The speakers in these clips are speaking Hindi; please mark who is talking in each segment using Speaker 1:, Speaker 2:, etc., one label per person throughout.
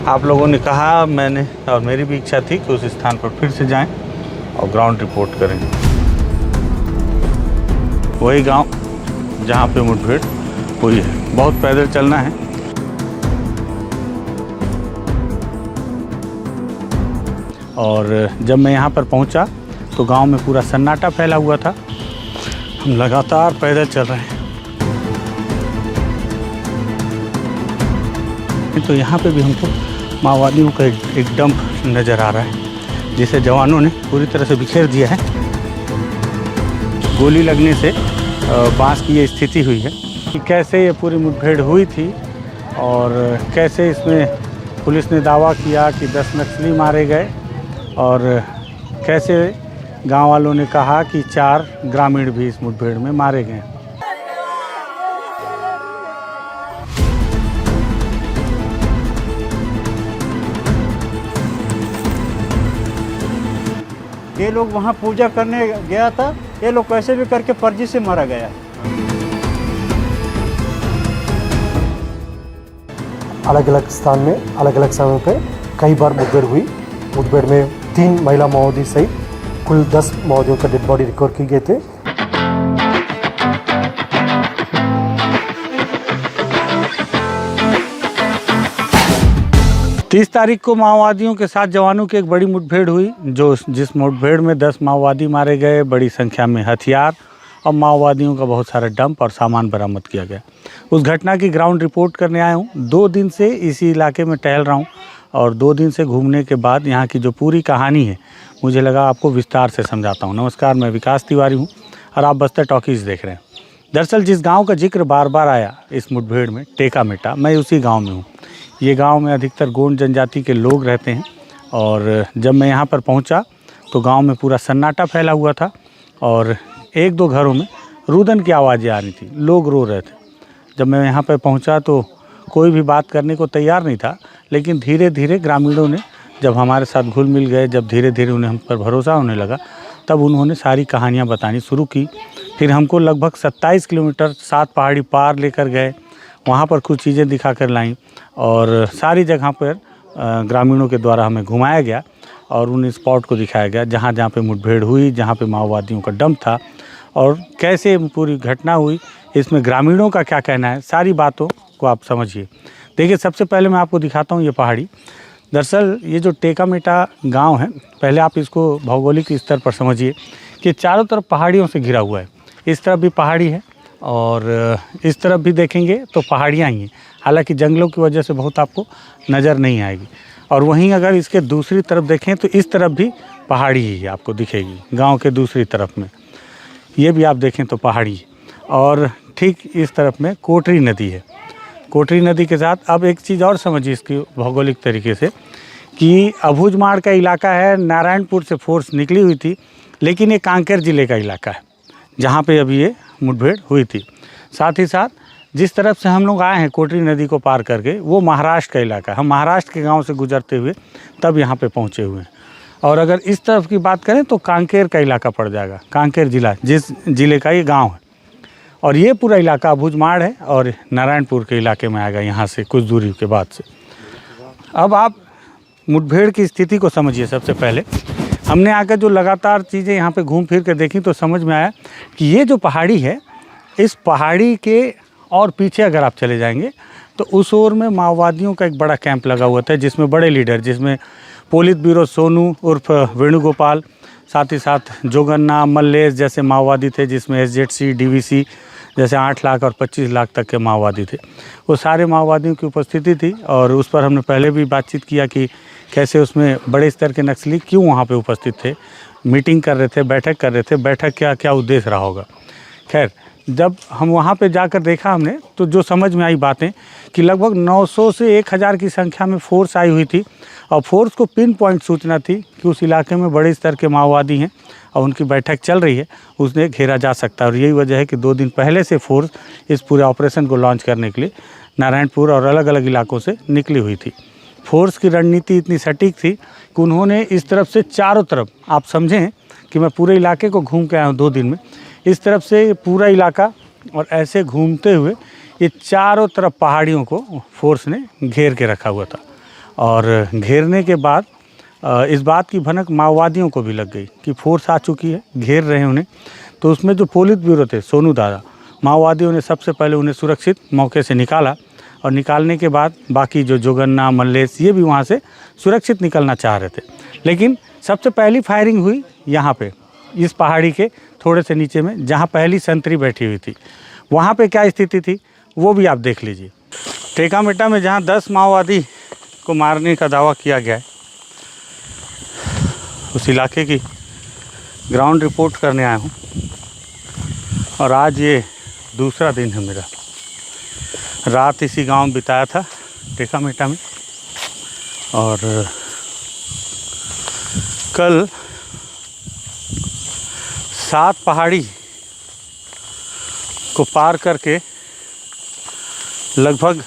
Speaker 1: आप लोगों ने कहा, मैंने और मेरी भी इच्छा थी कि उस स्थान पर फिर से जाएं और ग्राउंड रिपोर्ट करें। वही गांव जहां पे मुठभेड़ हुई है। बहुत पैदल चलना है। और जब मैं यहाँ पर पहुँचा तो गांव में पूरा सन्नाटा फैला हुआ था। हम लगातार पैदल चल रहे हैं। तो यहाँ पे भी हमको माओवादियों का एक डंप नज़र आ रहा है, जिसे जवानों ने पूरी तरह से बिखेर दिया है। गोली लगने से बांस की ये स्थिति हुई है कि कैसे ये पूरी मुठभेड़ हुई थी और कैसे इसमें पुलिस ने दावा किया कि 10 नक्सली मारे गए और कैसे गांव वालों ने कहा कि 4 ग्रामीण भी इस मुठभेड़ में मारे गए।
Speaker 2: ये लोग वहाँ पूजा करने गया था, ये लोग कैसे भी करके फर्जी से मारा गया।
Speaker 3: अलग अलग स्थान में अलग अलग समय पे कई बार मुठभेड़ हुई। मुठभेड़ में 3 महिला माओवादी सहित कुल 10 माओवादियों का डेड बॉडी रिकवर किए गए थे।
Speaker 1: तीस तारीख को माओवादियों के साथ जवानों की एक बड़ी मुठभेड़ हुई, जिस मुठभेड़ में 10 माओवादी मारे गए, बड़ी संख्या में हथियार और माओवादियों का बहुत सारा डंप और सामान बरामद किया गया। उस घटना की ग्राउंड रिपोर्ट करने आया हूँ। 2 दिन से इसी इलाके में टहल रहा हूँ और 2 दिन से घूमने के बाद यहाँ की जो पूरी कहानी है, मुझे लगा आपको विस्तार से समझाता हूँ। नमस्कार, मैं विकास तिवारी हूँ और आप बस्तर टॉकीज़ देख रहे हैं। दरअसल जिस गाँव का जिक्र बार बार आया इस मुठभेड़ में, टेकामेटा, मैं उसी गाँव में हूँ। ये गांव में अधिकतर गोंड जनजाति के लोग रहते हैं और जब मैं यहाँ पर पहुँचा तो गांव में पूरा सन्नाटा फैला हुआ था और 1-2 घरों में रुदन की आवाज़ें आ रही थी, लोग रो रहे थे। जब मैं यहाँ पर पहुँचा तो कोई भी बात करने को तैयार नहीं था, लेकिन धीरे धीरे ग्रामीणों ने जब हमारे साथ घुल मिल गए, जब धीरे धीरे उन्हें हम पर भरोसा होने लगा, तब उन्होंने सारी कहानियाँ बतानी शुरू की। फिर हमको लगभग 27 किलोमीटर 7 पहाड़ी पार लेकर गए, वहाँ पर कुछ चीज़ें दिखा कर लाईं और सारी जगह पर ग्रामीणों के द्वारा हमें घुमाया गया और उन स्पॉट को दिखाया गया जहाँ जहाँ पे मुठभेड़ हुई, जहाँ पे माओवादियों का डंप था और कैसे पूरी घटना हुई, इसमें ग्रामीणों का क्या कहना है, सारी बातों को आप समझिए। देखिए, सबसे पहले मैं आपको दिखाता हूँ ये पहाड़ी। दरअसल ये जो टेकामेटा गाँव है, पहले आप इसको भौगोलिक स्तर पर समझिए कि चारों तरफ पहाड़ियों से घिरा हुआ है। इस तरफ भी पहाड़ी है और इस तरफ भी देखेंगे तो पहाड़ियाँ ही हैं। हालांकि जंगलों की वजह से बहुत आपको नज़र नहीं आएगी। और वहीं अगर इसके दूसरी तरफ देखें तो इस तरफ भी पहाड़ी ही आपको दिखेगी, गांव के दूसरी तरफ में। ये भी आप देखें तो पहाड़ी है और ठीक इस तरफ में कोटरी नदी है। कोटरी नदी के साथ अब एक चीज़ और समझिए इसकी भौगोलिक तरीके से कि अबूझमाड़ का इलाका है, नारायणपुर से फोर्स निकली हुई थी, लेकिन ये कांकेर ज़िले का इलाका है जहाँ पे अभी ये मुठभेड़ हुई थी। साथ ही साथ जिस तरफ से हम लोग आए हैं कोटरी नदी को पार करके, वो महाराष्ट्र का इलाका है। हम महाराष्ट्र के गांव से गुजरते हुए तब यहाँ पे पहुँचे हुए हैं। और अगर इस तरफ की बात करें तो कांकेर का इलाका पड़ जाएगा, कांकेर ज़िला जिस ज़िले का ये गांव है। और ये पूरा इलाका अबूझमाड़ है और नारायणपुर के इलाके में आएगा, यहाँ से कुछ दूरी के बाद से। अब आप मुठभेड़ की स्थिति को समझिए। सबसे पहले हमने आकर जो लगातार चीज़ें यहाँ पे घूम फिर कर देखी तो समझ में आया कि ये जो पहाड़ी है, इस पहाड़ी के और पीछे अगर आप चले जाएंगे तो उस ओर में माओवादियों का एक बड़ा कैंप लगा हुआ था, जिसमें बड़े लीडर, जिसमें पोलित ब्यूरो सोनू उर्फ वेणुगोपाल, साथ ही साथ जोगन्ना, मल्लेश जैसे माओवादी थे, जिसमें एसजेडसी, डीवीसी जैसे 8 लाख और 25 लाख तक के माओवादी थे। वो सारे माओवादियों की उपस्थिति थी और उस पर हमने पहले भी बातचीत किया कि कैसे उसमें बड़े स्तर के नक्सली क्यों वहाँ पे उपस्थित थे, मीटिंग कर रहे थे, बैठक कर रहे थे, बैठक क्या क्या उद्देश्य रहा होगा। खैर, जब हम वहाँ पे जाकर देखा हमने तो जो समझ में आई बातें कि लगभग 900 से 1000 की संख्या में फोर्स आई हुई थी और फोर्स को पिन पॉइंट सूचना थी कि उस इलाके में बड़े स्तर के माओवादी हैं और उनकी बैठक चल रही है, उसने घेरा जा सकता है। और यही वजह है कि 2 दिन पहले से फोर्स इस पूरे ऑपरेशन को लॉन्च करने के लिए नारायणपुर और अलग अलग इलाकों से निकली हुई थी। फोर्स की रणनीति इतनी सटीक थी कि उन्होंने इस तरफ से चारों तरफ, आप समझें कि मैं पूरे इलाके को घूम के आया हूँ 2 दिन में, इस तरफ से पूरा इलाका और ऐसे घूमते हुए ये चारों तरफ पहाड़ियों को फोर्स ने घेर के रखा हुआ था। और घेरने के बाद इस बात की भनक माओवादियों को भी लग गई कि फोर्स आ चुकी है, घेर रहे हैं उन्हें। तो उसमें जो पोलित ब्यूरो थे, सोनू दादा, माओवादियों ने सबसे पहले उन्हें सुरक्षित मौके से निकाला और निकालने के बाद बाकी जो जोगन्ना, मल्लेश, ये भी वहाँ से सुरक्षित निकलना चाह रहे थे। लेकिन सबसे पहली फायरिंग हुई यहाँ पे, इस पहाड़ी के थोड़े से नीचे में, जहाँ पहली संतरी बैठी हुई थी। वहाँ पे क्या स्थिति थी वो भी आप देख लीजिए। टेकामेटा में जहाँ 10 माओवादी को मारने का दावा किया गया है, उस इलाके की ग्राउंड रिपोर्ट करने आया हूँ। और आज ये दूसरा दिन है मेरा। रात इसी गांव में बिताया था, टेकामेटा में। और कल 7 पहाड़ी को पार करके लगभग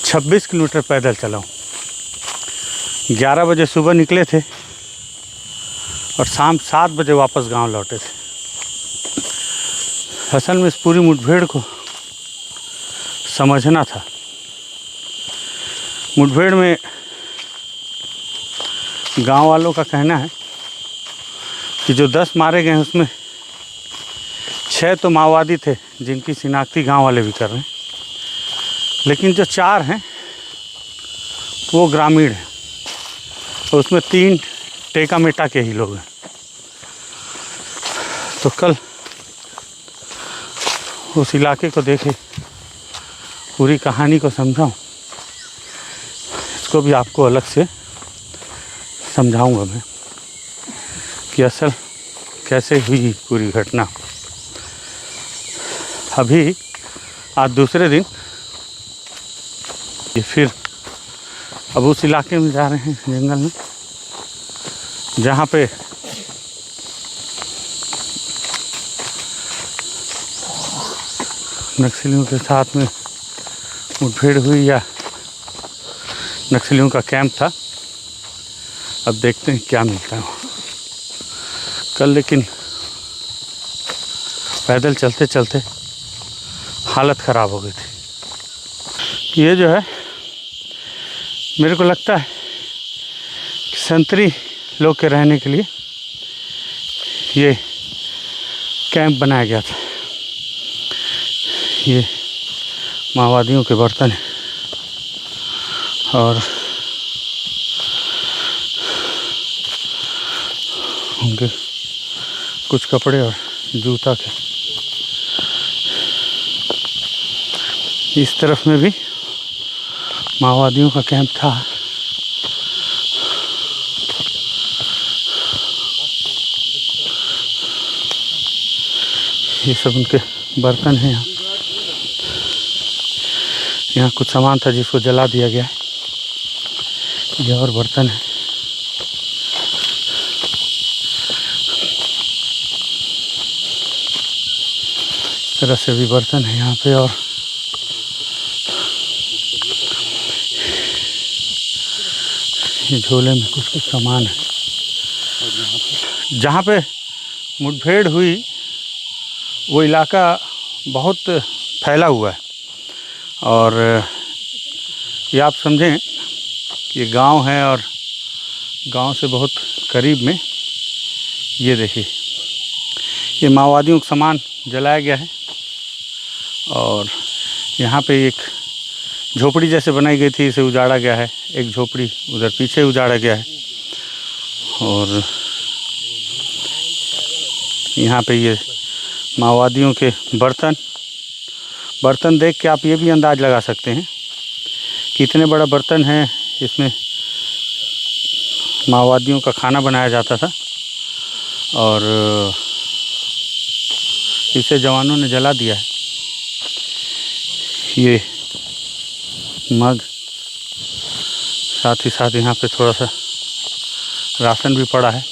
Speaker 1: 26 किलोमीटर पैदल चला हूँ। 11 बजे सुबह निकले थे और शाम 7 बजे वापस गांव लौटे थे। असल में इस पूरी मुठभेड़ को समझना था। मुठभेड़ में गांव वालों का कहना है कि जो 10 मारे गए हैं उसमें 6 तो माओवादी थे, जिनकी शिनाख्ती गांव वाले भी कर रहे हैं। लेकिन जो 4 हैं वो ग्रामीण हैं, तो उसमें 3 टेकामेटा के ही लोग हैं। तो कल उस इलाके को देखे, पूरी कहानी को समझाऊं, इसको भी आपको अलग से समझाऊंगा मैं कि असल कैसे हुई पूरी घटना। अभी आज दूसरे दिन ये फिर अब उस इलाके में जा रहे हैं, जंगल में, जहाँ पे नक्सलियों के साथ में मुठभेड़ हुई या नक्सलियों का कैंप था। अब देखते हैं क्या मिलता है। कल लेकिन पैदल चलते चलते हालत ख़राब हो गई थी। ये जो है, मेरे को लगता है कि संतरी लोग के रहने के लिए ये कैंप बनाया गया था। ये माओवादियों के बर्तन हैं और उनके कुछ कपड़े और जूता के। इस तरफ में भी माओवादियों का कैंप था। ये सब उनके बर्तन हैं। यहाँ कुछ सामान था जिसको जला दिया गया है। ये और बर्तन है। इस तरह से भी बर्तन है यहाँ पे। और ये झोले में कुछ कुछ सामान है। जहाँ पे मुठभेड़ हुई वो इलाका बहुत फैला हुआ है। और ये आप समझें कि ये गांव है और गांव से बहुत करीब में ये देखिए, ये माओवादियों का सामान जलाया गया है। और यहाँ पे एक झोपड़ी जैसे बनाई गई थी, इसे उजाड़ा गया है। एक झोपड़ी उधर पीछे उजाड़ा गया है। और यहाँ पे ये माओवादियों के बर्तन देख के आप ये भी अंदाज़ लगा सकते हैं कि इतने बड़ा बर्तन है, इसमें माओवादियों का खाना बनाया जाता था। और इसे जवानों ने जला दिया है। ये मग, साथ ही साथ यहाँ पे थोड़ा सा राशन भी पड़ा है।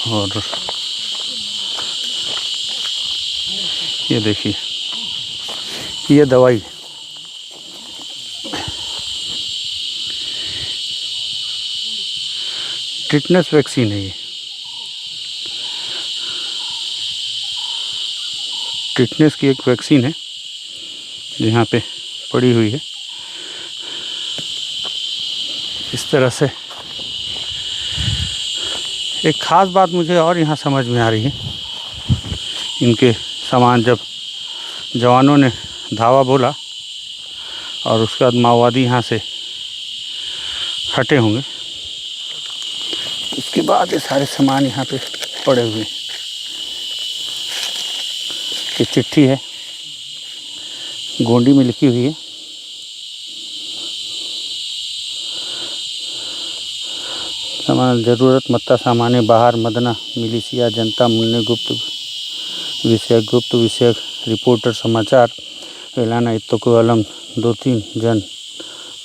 Speaker 1: और ये देखिए, ये दवाई टिटनस वैक्सीन है। ये टिटनस की एक वैक्सीन है, यहाँ पे पड़ी हुई है। इस तरह से। एक ख़ास बात मुझे और यहाँ समझ में आ रही है, इनके सामान जब जवानों ने धावा बोला और उसके बाद माओवादी यहाँ से हटे होंगे, उसके बाद ये सारे सामान यहाँ पे पड़े हुए हैं। ये चिट्ठी है, गोंडी में लिखी हुई है। सामान ज़रूरत मत्ता सामान्य बाहर मदना मिलिशिया जनता मुन्ने गुप्त विषयक रिपोर्टर समाचार एलाना इतो को अलम 2-3 जन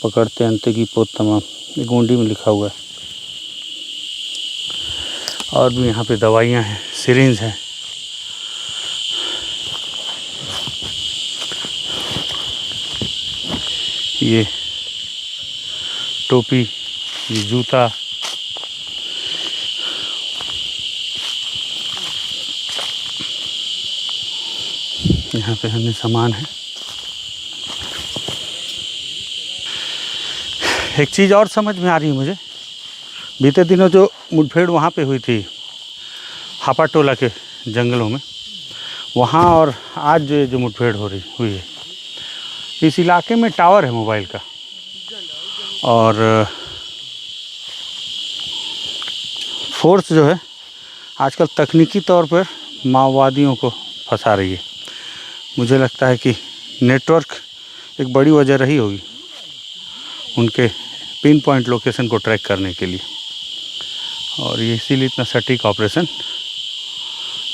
Speaker 1: पकड़ते अंत की पोत तमाम। ये गोंडी में लिखा हुआ है। और भी यहाँ पे दवाइयाँ हैं, सिरिंज है। ये टोपी, ये जूता, यहाँ पे अन्य सामान है। एक चीज़ और समझ में आ रही है मुझे, बीते दिनों जो मुठभेड़ वहाँ पे हुई थी हापाटोला के जंगलों में, वहाँ और आज जो मुठभेड़ हुई है, इस इलाके में टावर है मोबाइल का, और फोर्स जो है आजकल तकनीकी तौर पर माओवादियों को फंसा रही है। मुझे लगता है कि नेटवर्क एक बड़ी वजह रही होगी उनके पिन पॉइंट लोकेशन को ट्रैक करने के लिए, और ये इसीलिए इतना सटीक ऑपरेशन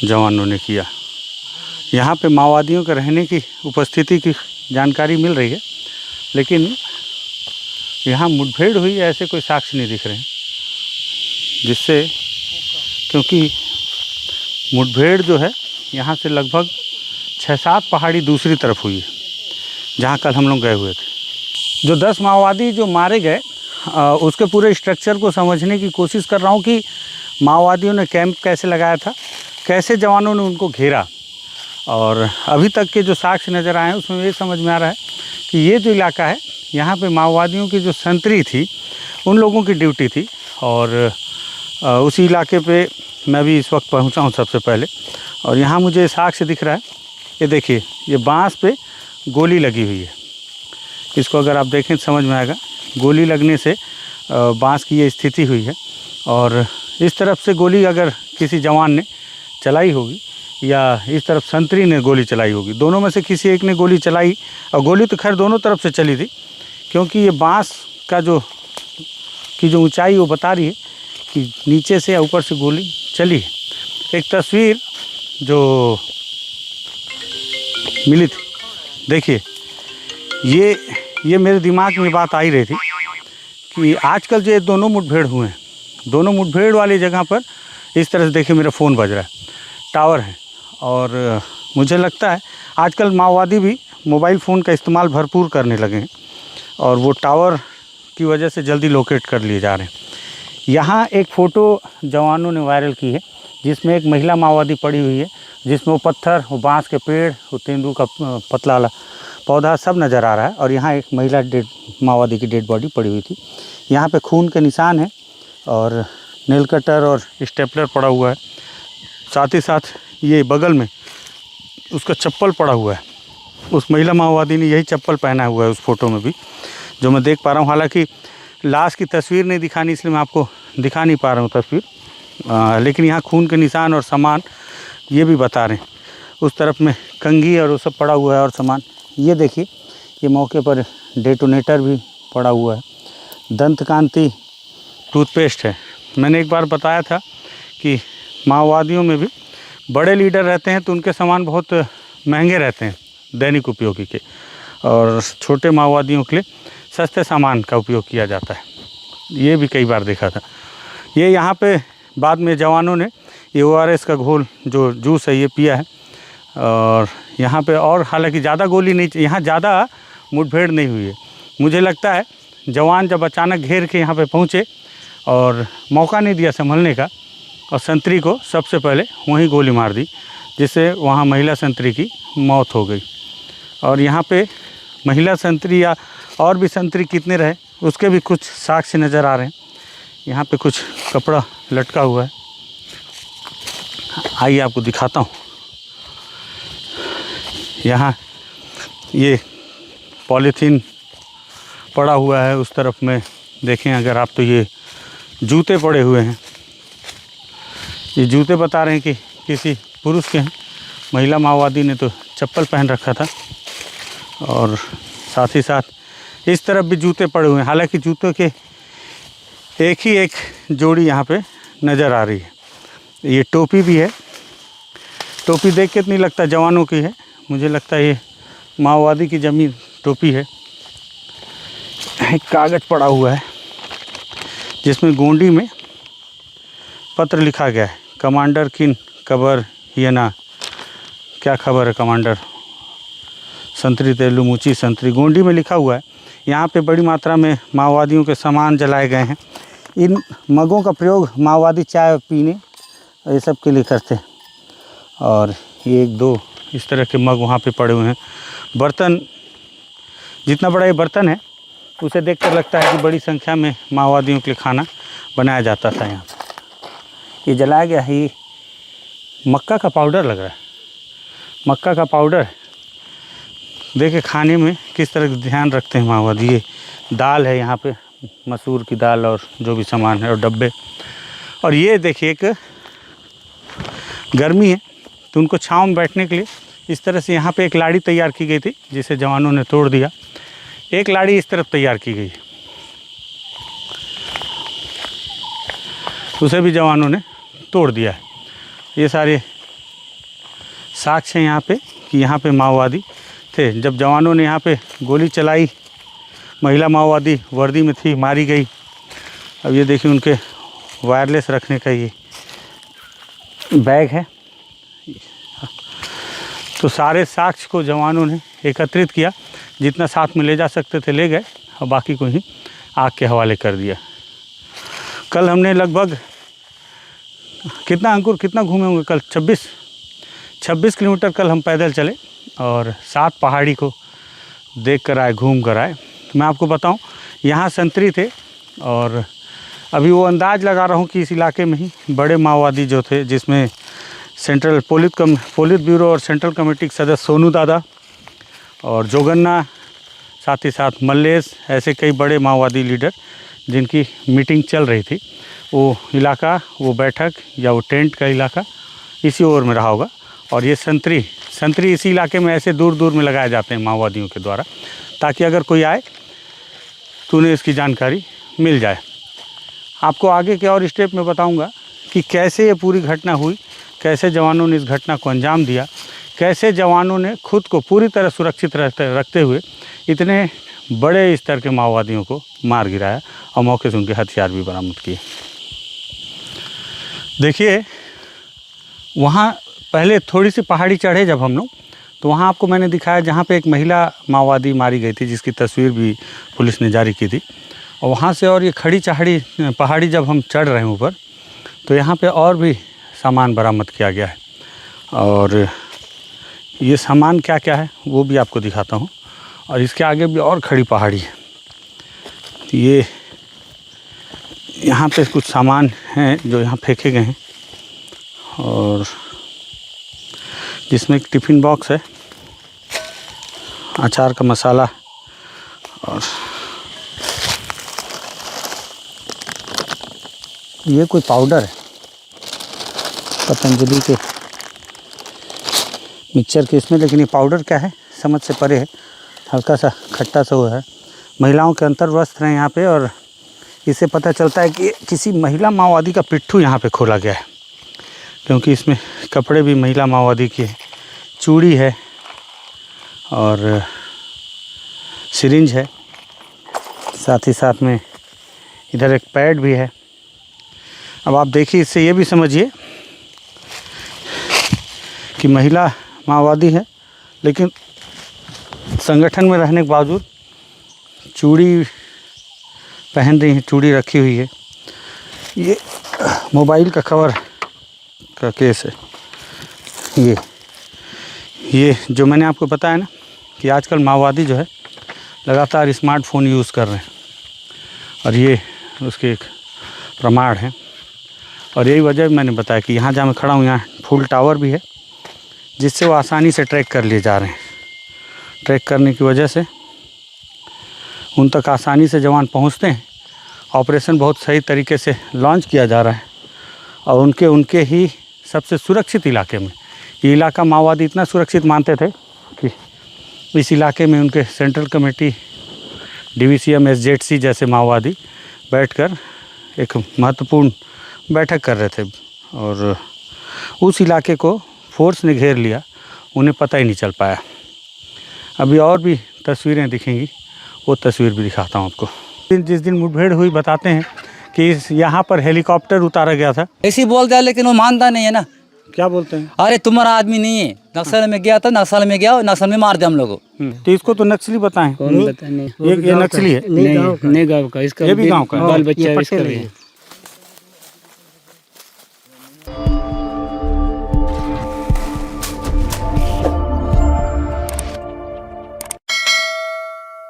Speaker 1: जवानों ने किया। यहाँ पे माओवादियों के रहने की उपस्थिति की जानकारी मिल रही है, लेकिन यहाँ मुठभेड़ हुई ऐसे कोई साक्ष्य नहीं दिख रहे हैं, जिससे, क्योंकि मुठभेड़ जो है यहाँ से लगभग 6-7 पहाड़ी दूसरी तरफ हुई है, जहाँ कल हम लोग गए हुए थे। जो 10 माओवादी जो मारे गए, उसके पूरे स्ट्रक्चर को समझने की कोशिश कर रहा हूँ कि माओवादियों ने कैंप कैसे लगाया था, कैसे जवानों ने उनको घेरा, और अभी तक के जो साक्ष्य नज़र आए हैं उसमें ये समझ में आ रहा है कि ये जो इलाका है, यहाँ पे माओवादियों की जो संतरी थी उन लोगों की ड्यूटी थी, और उसी इलाके पे मैं भी इस वक्त पहुँचा हूँ सबसे पहले। और यहाँ मुझे साक्ष्य दिख रहा है, ये देखिए, ये बांस पे गोली लगी हुई है। इसको अगर आप देखें तो समझ में आएगा, गोली लगने से बांस की ये स्थिति हुई है, और इस तरफ से गोली अगर किसी जवान ने चलाई होगी या इस तरफ संतरी ने गोली चलाई होगी, दोनों में से किसी एक ने गोली चलाई, और गोली तो खैर दोनों तरफ से चली थी, क्योंकि ये बांस का जो ऊंचाई वो बता रही है कि नीचे से या ऊपर से गोली चली है। एक तस्वीर जो मिली थी, देखिए, ये मेरे दिमाग में बात आई रही थी कि आजकल जो दोनों मुठभेड़ हुए हैं, दोनों मुठभेड़ वाली जगह पर इस तरह से देखिए मेरा फ़ोन बज रहा है, टावर है, और मुझे लगता है आजकल माओवादी भी मोबाइल फ़ोन का इस्तेमाल भरपूर करने लगे हैं, और वो टावर की वजह से जल्दी लोकेट कर लिए जा रहे हैं। यहाँ एक फ़ोटो जवानों ने वायरल की है, जिसमें एक महिला माओवादी पड़ी हुई है, जिसमें वो पत्थर, वो बांस के पेड़, वो तेंदू का पतला वाला पौधा सब नज़र आ रहा है, और यहाँ एक महिला माओवादी की डेड बॉडी पड़ी हुई थी। यहाँ पे खून के निशान है, और नेल कटर और स्टेपलर पड़ा हुआ है, साथ ही साथ ये बगल में उसका चप्पल पड़ा हुआ है। उस महिला माओवादी ने यही चप्पल पहना हुआ है उस फ़ोटो में भी, जो मैं देख पा रहा हूँ। हालांकि लाश की तस्वीर नहीं दिखानी, इसलिए मैं आपको दिखा नहीं पा रहा हूँ तस्वीर, लेकिन यहाँ खून के निशान और सामान ये भी बता रहे हैं। उस तरफ में कंघी और वो सब पड़ा हुआ है, और सामान ये देखिए, ये मौके पर डेटोनेटर भी पड़ा हुआ है। दंतकांति टूथपेस्ट है। मैंने एक बार बताया था कि माओवादियों में भी बड़े लीडर रहते हैं तो उनके सामान बहुत महंगे रहते हैं दैनिक उपयोगी के, और छोटे माओवादियों के लिए सस्ते सामान का उपयोग किया जाता है। ये भी कई बार देखा था। ये यहाँ पे बाद में जवानों ने ये ORS का घोल जो जूस है ये पिया है, और यहाँ पे और हालांकि ज़्यादा गोली नहीं, यहाँ ज़्यादा मुठभेड़ नहीं हुई है। मुझे लगता है जवान जब अचानक घेर के यहाँ पे पहुँचे और मौका नहीं दिया संभलने का, और संतरी को सबसे पहले वहीं गोली मार दी, जिससे वहाँ महिला संतरी की मौत हो गई। और यहाँ पे महिला संतरी या और भी संतरी कितने रहे उसके भी कुछ साक्ष्य नज़र आ रहे हैं। यहाँ पे कुछ कपड़ा लटका हुआ है, आइए आपको दिखाता हूँ। यहाँ ये पॉलीथीन पड़ा हुआ है, उस तरफ में देखें अगर आप तो ये जूते पड़े हुए हैं। ये जूते बता रहे हैं कि किसी पुरुष के हैं। महिला माओवादी ने तो चप्पल पहन रखा था और साथ ही साथ इस तरफ भी जूते पड़े हुए हैं। हालांकि जूतों के एक ही एक जोड़ी यहाँ पे नज़र आ रही है। ये टोपी भी है, टोपी देख के नहीं लगता जवानों की है, मुझे लगता है ये माओवादी की जमी टोपी है। एक कागज़ पड़ा हुआ है जिसमें गोंडी में पत्र लिखा गया है, कमांडर किन खबर ये ना, क्या खबर है कमांडर, संतरी तेलू मुची संतरी, गोंडी में लिखा हुआ है। यहाँ पे बड़ी मात्रा में माओवादियों के सामान जलाए गए हैं। इन मगों का प्रयोग माओवादी चाय पीने ये सब के लिए करते हैं। और ये एक दो इस तरह के मग वहाँ पे पड़े हुए हैं। बर्तन, जितना बड़ा ये बर्तन है उसे देखकर लगता है कि बड़ी संख्या में माओवादियों के लिए खाना बनाया जाता था यहाँ पे। ये जलाया गया है, ये मक्का का पाउडर लग रहा है, मक्का का पाउडर। देखिए खाने में किस तरह ध्यान रखते हैं माओवादी। ये दाल है यहाँ पे, मसूर की दाल और जो भी सामान है और डब्बे। और ये देखिए एक गर्मी है तो उनको छाँव में बैठने के लिए इस तरह से यहाँ पे एक लाड़ी तैयार की गई थी जिसे जवानों ने तोड़ दिया। एक लाड़ी इस तरफ तैयार की गई, उसे भी जवानों ने तोड़ दिया है। ये सारे साक्ष्य हैं यहाँ पे कि यहाँ पे माओवादी थे। जब जवानों ने यहाँ पे गोली चलाई, महिला माओवादी वर्दी में थी, मारी गई। अब ये देखिए उनके वायरलेस रखने का ये बैग है। तो सारे साक्ष्य को जवानों ने एकत्रित किया, जितना साथ में ले जा सकते थे ले गए और बाकी को ही आग के हवाले कर दिया। कल हमने लगभग कितना घूमे होंगे कल, 26 किलोमीटर कल हम पैदल चले और 7 पहाड़ी को देख कर आए, घूम कर आए। तो मैं आपको बताऊं, यहाँ संतरी थे और अभी वो अंदाज़ लगा रहा हूँ कि इस इलाके में ही बड़े माओवादी जो थे, जिसमें सेंट्रल पोलित ब्यूरो और सेंट्रल कमेटी के सदस्य सोनू दादा और जोगन्ना, साथ ही साथ मल्लेश, ऐसे कई बड़े माओवादी लीडर जिनकी मीटिंग चल रही थी। वो इलाका, वो बैठक या वो टेंट का इलाका इसी ओर में रहा होगा। और ये संतरी इसी इलाके में ऐसे दूर दूर में लगाए जाते हैं माओवादियों के द्वारा, ताकि अगर कोई आए तो उन्हें इसकी जानकारी मिल जाए। आपको आगे के और स्टेप में बताऊंगा कि कैसे ये पूरी घटना हुई, कैसे जवानों ने इस घटना को अंजाम दिया, कैसे जवानों ने खुद को पूरी तरह सुरक्षित रखते हुए इतने बड़े स्तर के माओवादियों को मार गिराया और मौके से उनके हथियार भी बरामद किए। देखिए वहाँ पहले थोड़ी सी पहाड़ी चढ़े जब हम लोग, तो वहाँ आपको मैंने दिखाया जहाँ पे एक महिला माओवादी मारी गई थी, जिसकी तस्वीर भी पुलिस ने जारी की थी। और वहाँ से और ये खड़ी पहाड़ी जब हम चढ़ रहे हैं ऊपर, तो यहाँ पे और भी सामान बरामद किया गया है। और ये सामान क्या क्या है वो भी आपको दिखाता हूँ। और इसके आगे भी और खड़ी पहाड़ी है। ये यहाँ पे कुछ सामान हैं जो यहाँ फेंके गए हैं, और जिसमें एक टिफ़िन बॉक्स है, अचार का मसाला, और ये कोई पाउडर है पतंजलि के मिक्सचर के इसमें, लेकिन ये पाउडर क्या है समझ से परे है, हल्का सा खट्टा सा वो है। महिलाओं के अंतर वस्त्र हैं यहाँ पे, और इससे पता चलता है कि किसी महिला माओवादी का पिट्ठू यहाँ पे खोला गया है, क्योंकि इसमें कपड़े भी महिला माओवादी के हैं, चूड़ी है और सिरिंज है, साथ ही साथ में इधर एक पैड भी है। अब आप देखिए, इससे ये भी समझिए कि महिला माओवादी है, लेकिन संगठन में रहने के बावजूद चूड़ी पहन रही है, चूड़ी रखी हुई है। ये मोबाइल का कवर का केस है। ये जो मैंने आपको बताया ना कि आजकल माओवादी जो है लगातार स्मार्टफोन यूज़ कर रहे हैं, और ये उसके एक प्रमाण है। और यही वजह मैंने बताया कि यहाँ जहाँ मैं खड़ा हूँ यहाँ फुल टावर भी है, जिससे वो आसानी से ट्रैक कर लिए जा रहे हैं। ट्रैक करने की वजह से उन तक आसानी से जवान पहुँचते हैं। ऑपरेशन बहुत सही तरीके से लॉन्च किया जा रहा है, और उनके ही सबसे सुरक्षित इलाके में, ये इलाका माओवादी इतना सुरक्षित मानते थे कि इस इलाके में उनके सेंट्रल कमेटी, DVCM, SZC जैसे माओवादी बैठकर एक महत्वपूर्ण बैठक कर रहे थे, और उस इलाके को फोर्स ने घेर लिया, उन्हें पता ही नहीं चल पाया। अभी और भी तस्वीरें दिखेंगी, वो तस्वीर भी दिखाता हूँ आपको। जिस दिन मुठभेड़ हुई बताते हैं कि यहाँ पर हेलीकॉप्टर उतारा गया था।
Speaker 4: ऐसे ही बोलता है, लेकिन वो मानता नहीं है ना।
Speaker 1: क्या बोलते हैं?
Speaker 4: अरे तुम्हारा आदमी नहीं है, नक्सल में गया था, नक्सल में गया, नक्सल में मार दिया हम लोगों को।
Speaker 1: तो इसको तो नक्सली बताएं।
Speaker 5: कौन बताने?
Speaker 1: ये नक्सली है,
Speaker 5: नहीं गाँव का इसका,
Speaker 1: ये भी गाँव का
Speaker 5: बाल बच्चा इसका भी है।